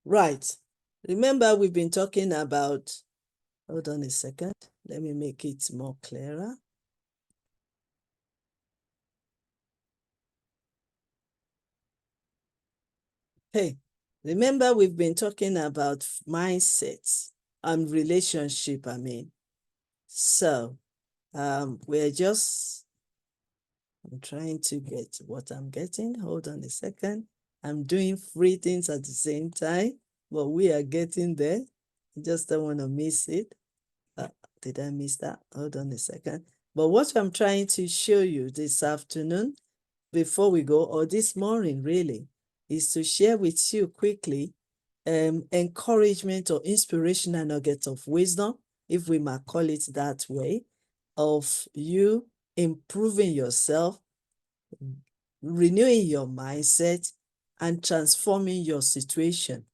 Right. Remember, we've been talking about, hold on a second. Let me make it more clearer. Hey, remember, we've been talking about mindsets and relationship, I mean. So, we're just, I'm trying to get what I'm getting. Hold on a second. I'm doing 3 things at the same time, but we are getting there. I just don't want to miss it. Did I miss that? Hold on a second. But what I'm trying to show you this afternoon, before we go, or this morning really, is to share with you quickly encouragement or inspirational nuggets of wisdom, if we might call it that way, of you improving yourself, renewing your mindset, and transforming your situation,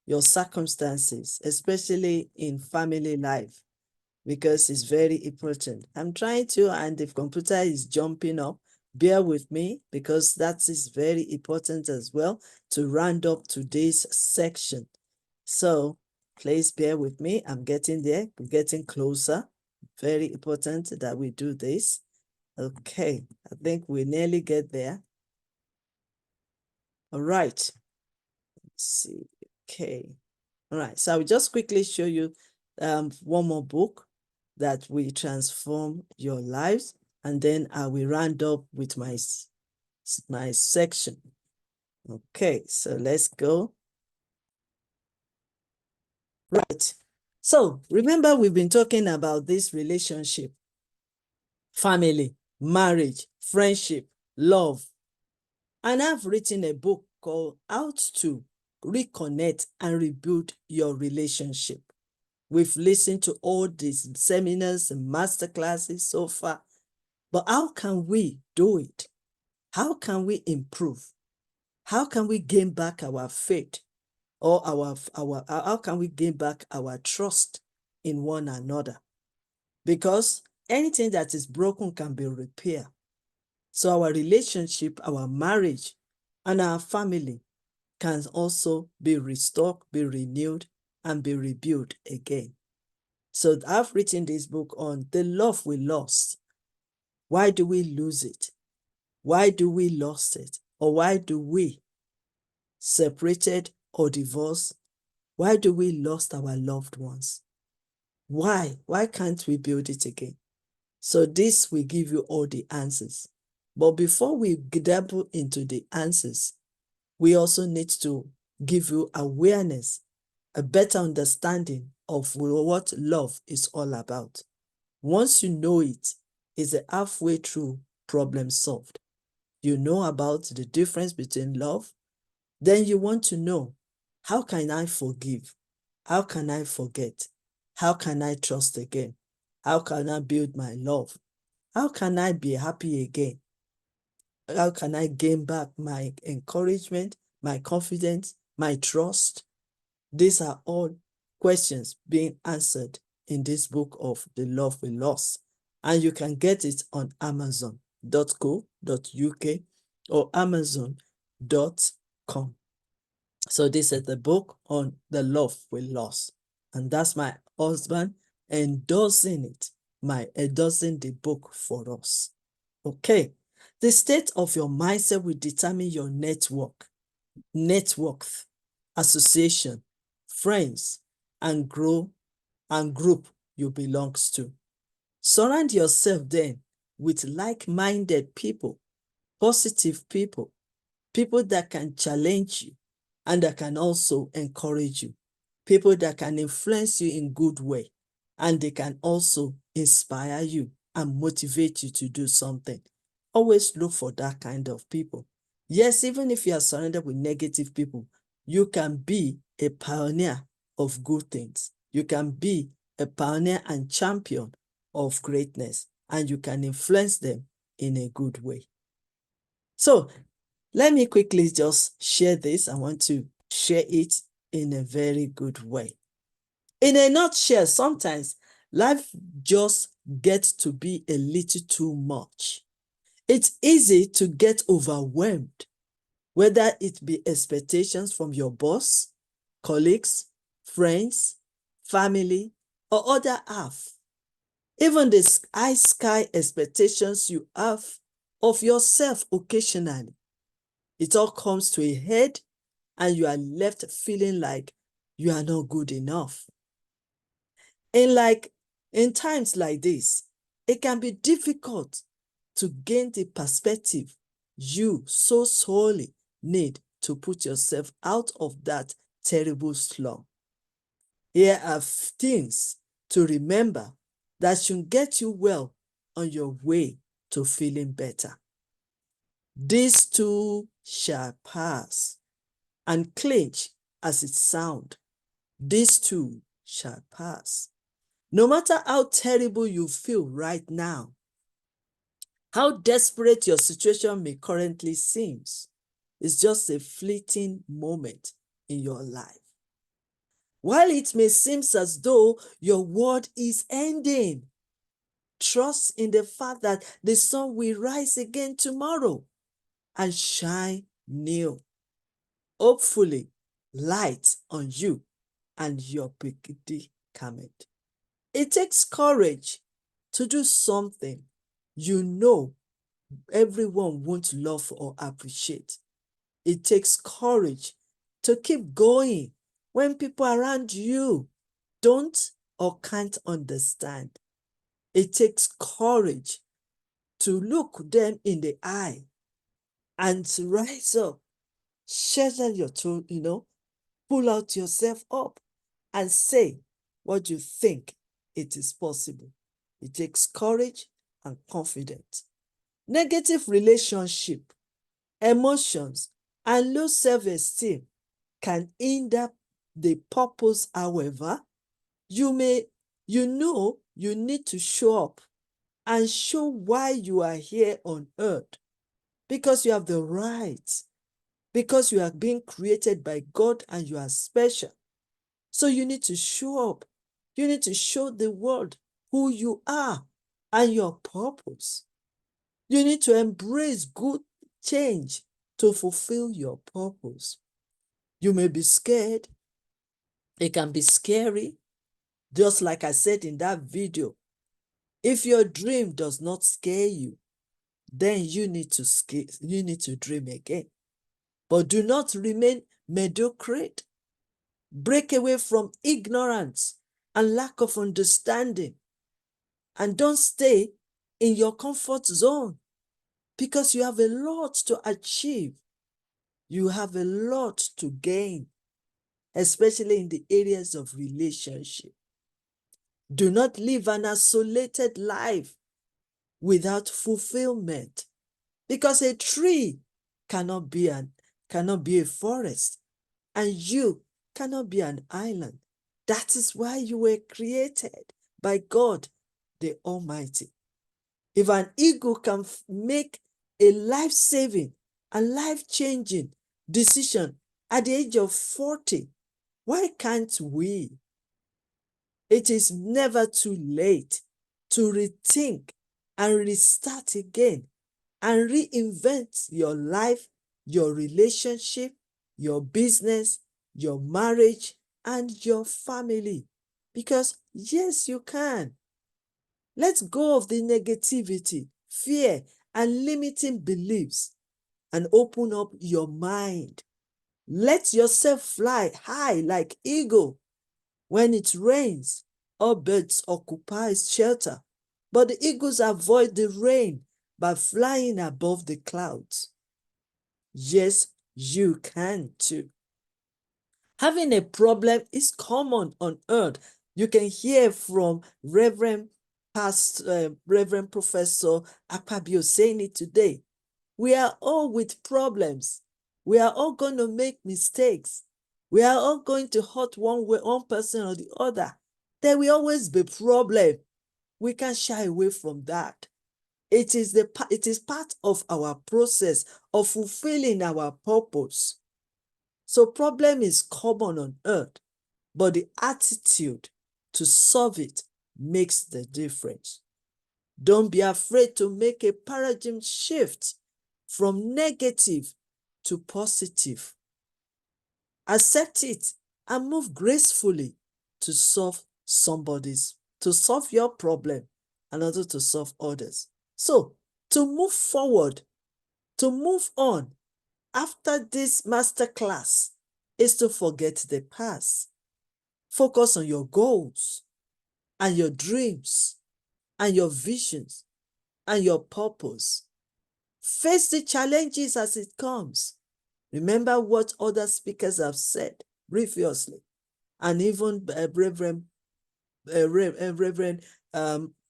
your circumstances, especially in family life, because it's very important. I'm trying to, and the computer is jumping up, bear with me, because that is very important as well to round up today's section. So please bear with me. I'm getting there, I'm getting closer. Very important that we do this. Okay, I think we nearly get there. All right, let's see. Okay, all right, so I'll just quickly show you one more book that will transform your lives, and then I will round up with my section. Okay, so let's go. Right, so remember, we've been talking about this relationship, family, marriage, friendship, love, and I've written a book called How to Reconnect and Rebuild Your Relationship. We've listened to all these seminars and masterclasses so far, but how can we do it? How can we improve? How can we gain back our faith, or how can we gain back our trust in one another? Because anything that is broken can be repaired. So our relationship, our marriage, and our family can also be restored, be renewed, and be rebuilt again. So I've written this book on the love we lost. Why do we lose it? Why do we lost it? Or why do we separated or divorced? Why do we lost our loved ones? Why? Why can't we build it again? So this will give you all the answers. But before we dabble into the answers, we also need to give you awareness, a better understanding of what love is all about. Once you know it, it's a halfway through problem solved. You know about the difference between love, then you want to know, how can I forgive? How can I forget? How can I trust again? How can I build my love? How can I be happy again? How can I gain back my encouragement, my confidence, my trust? These are all questions being answered in this book of The Love We Lost. And you can get it on amazon.co.uk or amazon.com. So this is the book on The Love We Lost. And that's my husband endorsing it, endorsing the book for us. Okay. The state of your mindset will determine your network, net worth, association, friends, and group you belong to. Surround yourself then with like-minded people, positive people, people that can challenge you and that can also encourage you, people that can influence you in good way, and they can also inspire you and motivate you to do something. Always look for that kind of people. Yes, even if you are surrounded with negative people, you can be a pioneer of good things. You can be a pioneer and champion of greatness, and you can influence them in a good way. So let me quickly just share this. I want to share it in a very good way. In a nutshell, sometimes life just gets to be a little too much. It's easy to get overwhelmed, whether it be expectations from your boss, colleagues, friends, family, or other half. Even the high sky expectations you have of yourself occasionally, it all comes to a head and you are left feeling like you are not good enough. And in times like this, it can be difficult to gain the perspective you so sorely need to put yourself out of that terrible slump. Here are things to remember that should get you well on your way to feeling better. This too shall pass. And clinch as it sounds, this too shall pass. No matter how terrible you feel right now, how desperate your situation may currently seem, it's just a fleeting moment in your life. While it may seem as though your world is ending, trust in the fact that the sun will rise again tomorrow and shine new. Hopefully, light on you and your predicament. It takes courage to do something you know everyone won't love or appreciate. It takes courage to keep going when people around you don't or can't understand. It takes courage to look them in the eye and to rise up, shelter your toe, pull out yourself up and say what you think it is possible. It takes courage and confidence. Negative relationship, emotions, and low self-esteem can hinder the purpose. However, you know you need to show up and show why you are here on earth, because you have the right, because you are being created by God and you are special. So you need to show up. You need to show the world who you are and your purpose. You need to embrace good change to fulfill your purpose. You may be scared. It can be scary. Just like I said in that video, if your dream does not scare you, then you need to dream again. But do not remain mediocre. Break away from ignorance and lack of understanding. And don't stay in your comfort zone, because you have a lot to achieve. You have a lot to gain, especially in the areas of relationship. Do not live an isolated life without fulfillment, because a tree cannot be a forest, and you cannot be an island. That is why you were created by God the Almighty. If an eagle can make a life-saving and life-changing decision at the age of 40, why can't we? It is never too late to rethink and restart again and reinvent your life, your relationship, your business, your marriage, and your family. Because yes, you can. Let go of the negativity, fear, and limiting beliefs and open up your mind. Let yourself fly high like eagle. When it rains, all birds occupy shelter, but the eagles avoid the rain by flying above the clouds. Yes, you can too. Having a problem is common on earth. You can hear from Reverend Professor Akpabio saying it today. We are all with problems. We are all going to make mistakes. We are all going to hurt one person or the other. There will always be problem. We can't shy away from that. It is part of our process of fulfilling our purpose. So problem is common on earth, but the attitude to solve it makes the difference. Don't be afraid to make a paradigm shift from negative to positive. Accept it and move gracefully to solve your problem and also to solve others. So, to move forward, to move on after this masterclass is to forget the past. Focus on your goals and your dreams and your visions and your purpose. Face the challenges as it comes. Remember what other speakers have said previously, and even Reverend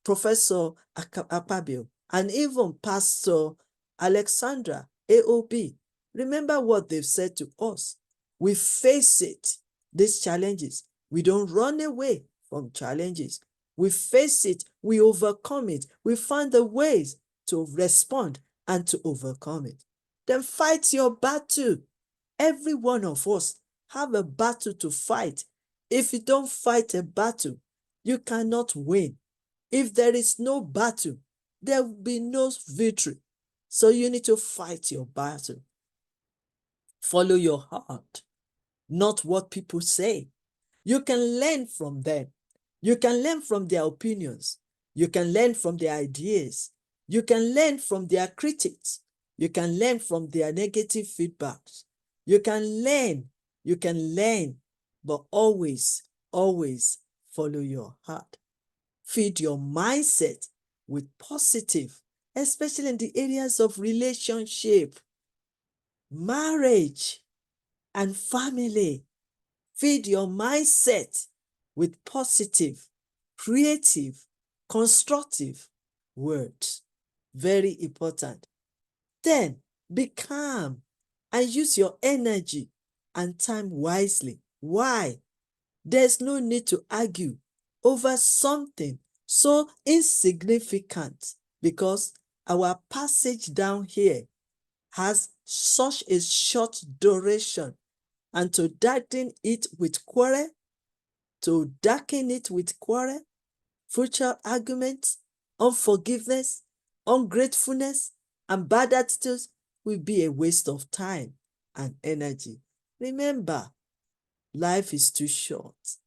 Professor Akpabio, and even Pastor Alexandra AOB. Remember what they've said to us. We face it, these challenges. We don't run away from challenges. We face it, we overcome it. We find the ways to respond and to overcome it. Then fight your battle. Every one of us have a battle to fight. If you don't fight a battle, you cannot win. If there is no battle, there will be no victory. So you need to fight your battle. Follow your heart, not what people say. You can learn from them. You can learn from their opinions. You can learn from their ideas. You can learn from their critics. You can learn from their negative feedbacks. You can learn, but always, always follow your heart. Feed your mindset with positive, especially in the areas of relationship, marriage, and family. Feed your mindset with positive, creative, constructive words. Very important. Then be calm and use your energy and time wisely. Why? There's no need to argue over something so insignificant, because our passage down here has such a short duration, and to darken it with quarrel, future arguments, unforgiveness, ungratefulness, and bad attitudes will be a waste of time and energy. Remember, life is too short.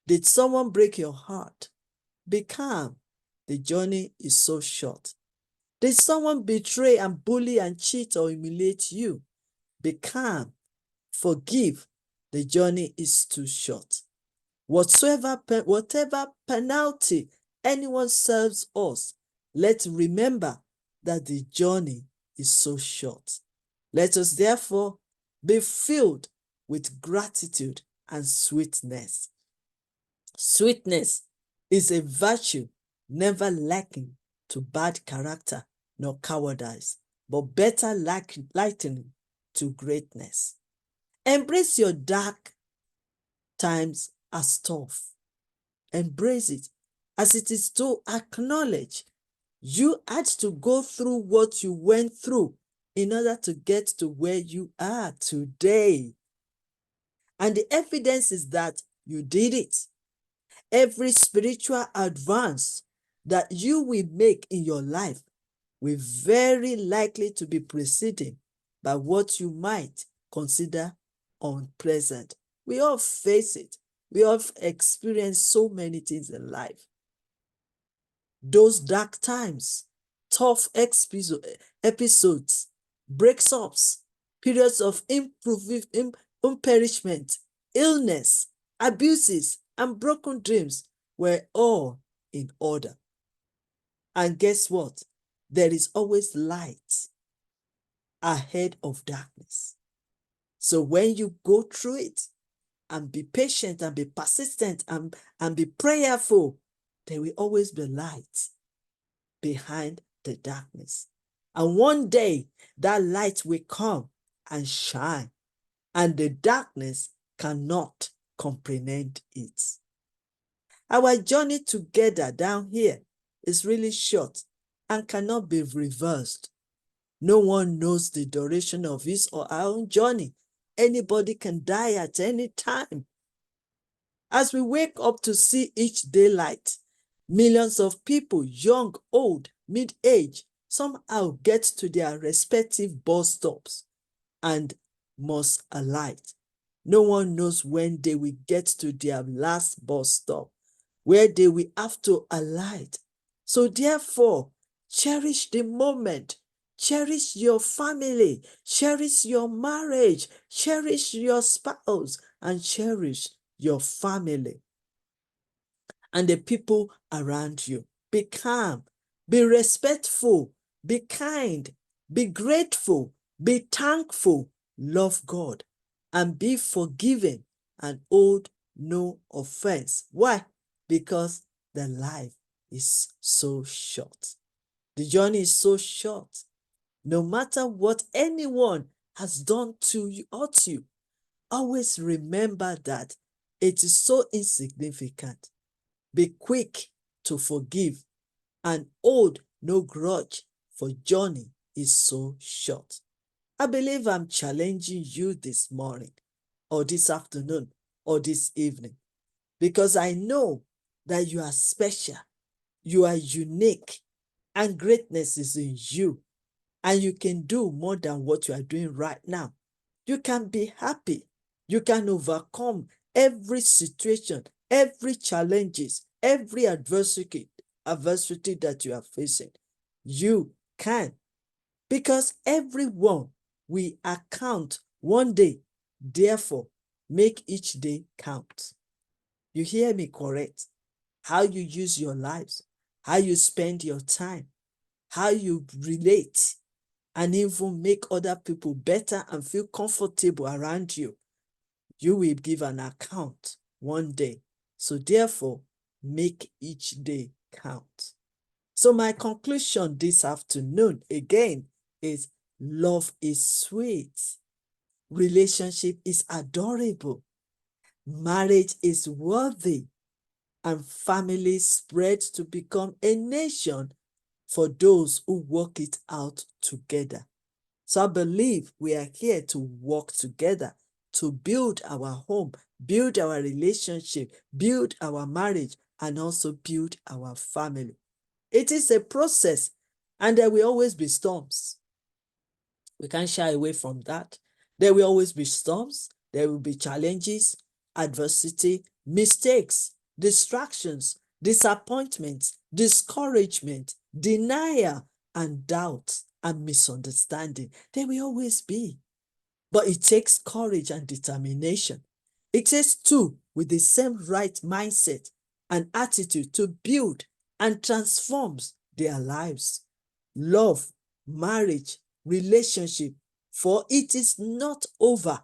Did someone break your heart? Be calm. The journey is so short. Did someone betray and bully and cheat or humiliate you? Be calm. Forgive. The journey is too short. Whatever penalty anyone serves us, let's remember that the journey is so short. Let us therefore be filled with gratitude and sweetness. Sweetness is a virtue never lacking to bad character nor cowardice, but better lightening to greatness. Embrace your dark times as tough. Embrace it, as it is to acknowledge you had to go through what you went through in order to get to where you are today. And the evidence is that you did it. Every spiritual advance that you will make in your life will very likely to be preceded by what you might consider unpleasant. We all face it. We all experienced so many things in life. Those dark times, tough episodes, breakups, periods of imperishment, illness, abuses, and broken dreams were all in order. And guess what? There is always light ahead of darkness. So when you go through it, and be patient and be persistent and be prayerful, there will always be light behind the darkness. And one day that light will come and shine, and the darkness cannot comprehend it. Our journey together down here is really short and cannot be reversed. No one knows the duration of his or our own journey. Anybody can die at any time. As we wake up to see each daylight, millions of people, young, old, mid-age, somehow get to their respective bus stops and must alight. No one knows when they will get to their last bus stop, where they will have to alight. So therefore, cherish the moment, cherish your family, cherish your marriage, cherish your spouse, and cherish your family and the people around you. Be calm, be respectful, be kind, be grateful, be thankful, love God, and be forgiving and hold no offense. Why? Because the life is so short. The journey is so short. No matter what anyone has done to you or to you, always remember that it is so insignificant. Be quick to forgive and hold no grudge, for journey is so short. I believe I'm challenging you this morning, or this afternoon, or this evening, because I know that you are special, you are unique, and greatness is in you, and you can do more than what you are doing right now. You can be happy. You can overcome every situation, every challenges, every adversity that you are facing. You can, because everyone will account one day. Therefore, make each day count. You hear me correct? How you use your lives, how you spend your time, how you relate, and even make other people better and feel comfortable around you. You will give an account one day. So therefore, make each day count. So my conclusion this afternoon again is love is sweet. Relationship is adorable. Marriage is worthy. And family spreads to become a nation for those who work it out together. So I believe we are here to work together to build our home, build our relationship, build our marriage, and also build our family. It is a process, and there will always be storms. We can't shy away from that. There will always be storms. There will be challenges, adversity, mistakes, distractions, disappointments, discouragement, denial, and doubt and misunderstanding. There will always be. But it takes courage and determination. It takes two with the same right mindset and attitude to build and transforms their lives. Love, marriage, relationship, for it is not over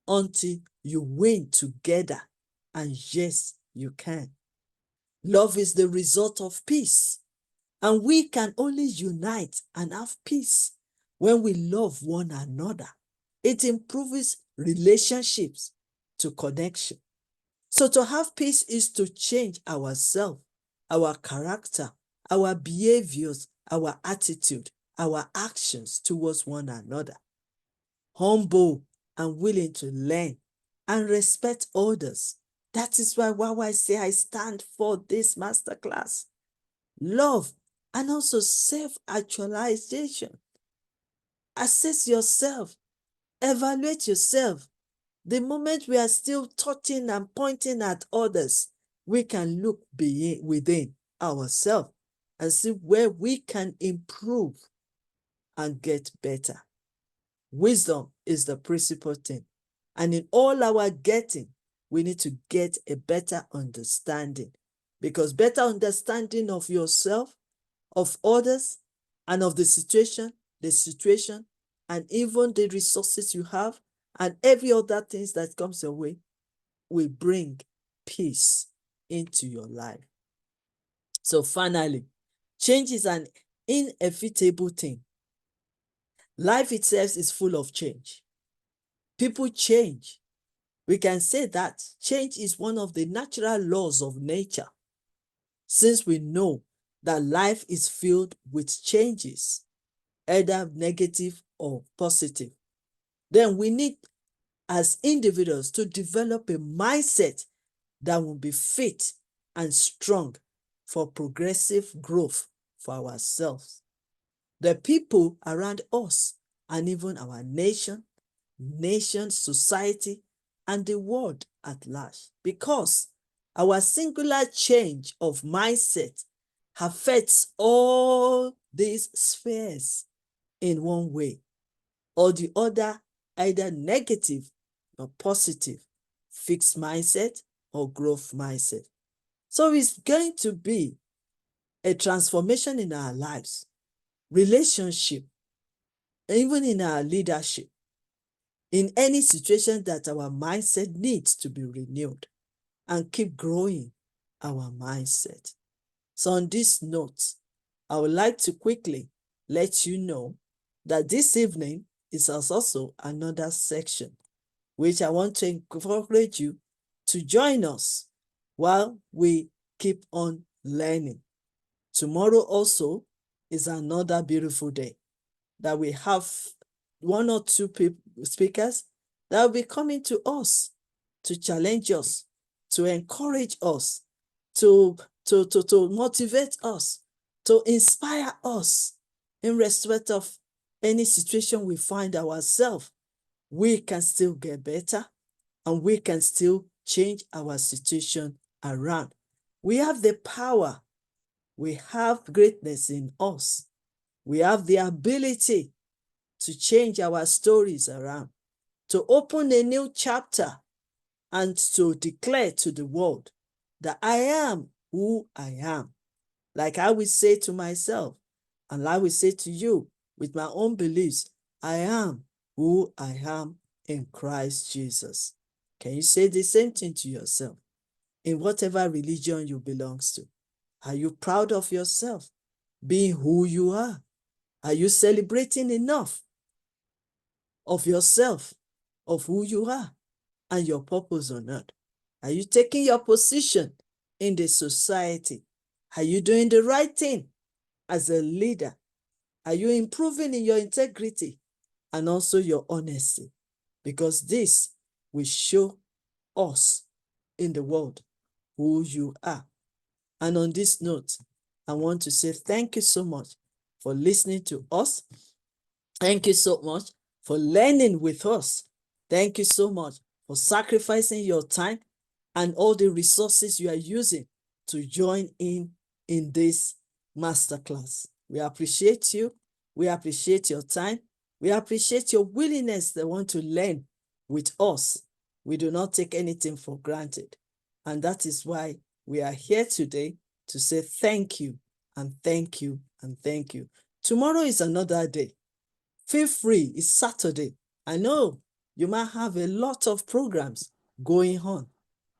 until you win together. And yes, you can. Love is the result of peace. And we can only unite and have peace when we love one another. It improves relationships to connection. So to have peace is to change ourselves, our character, our behaviors, our attitude, our actions towards one another. Humble and willing to learn and respect others. That is why YYCI stand for this masterclass. Love and also self-actualization. Assess yourself, evaluate yourself. The moment we are still touching and pointing at others, we can look within ourselves and see where we can improve and get better. Wisdom is the principal thing. And in all our getting, we need to get a better understanding, because better understanding of yourself, of others, and of the situation, and even the resources you have, and every other things that comes your way, will bring peace into your life. So finally, change is an inevitable thing. Life itself is full of change. People change. We can say that change is one of the natural laws of nature, since we know that life is filled with changes, either negative or positive. Then we need, as individuals, to develop a mindset that will be fit and strong for progressive growth for ourselves, the people around us, and even our nation, society, and the world at large, because our singular change of mindset affects all these spheres in one way or the other, either negative or positive, fixed mindset or growth mindset. So it's going to be a transformation in our lives, relationship, even in our leadership, in any situation that our mindset needs to be renewed and keep growing our mindset. So on this note, I would like to quickly let you know that this evening is also another section, which I want to encourage you to join us while we keep on learning. Tomorrow also is another beautiful day that we have one or two speakers that will be coming to us to challenge us, to encourage us, to motivate us, to inspire us in respect of any situation we find ourselves. We can still get better and we can still change our situation around. We have the power. We have greatness in us. We have the ability to change our stories around, to open a new chapter and to declare to the world that I am who I am. Like I will say to myself, and I will say to you with my own beliefs, I am who I am in Christ Jesus. Can you say the same thing to yourself in whatever religion you belong to? Are you proud of yourself being who you are? Are you celebrating enough of yourself, of who you are and your purpose on earth? Are you taking your position in the society? Are you doing the right thing as a leader? Are you improving in your integrity and also your honesty? Because this will show us in the world who you are. And on this note, I want to say thank you so much for listening to us. Thank you so much for learning with us. Thank you so much for sacrificing your time and all the resources you are using to join in this masterclass. We appreciate you. We appreciate your time. We appreciate your willingness to want to learn with us. We do not take anything for granted. And that is why we are here today to say thank you and thank you and thank you. Tomorrow is another day. Feel free, it's Saturday. I know you might have a lot of programs going on,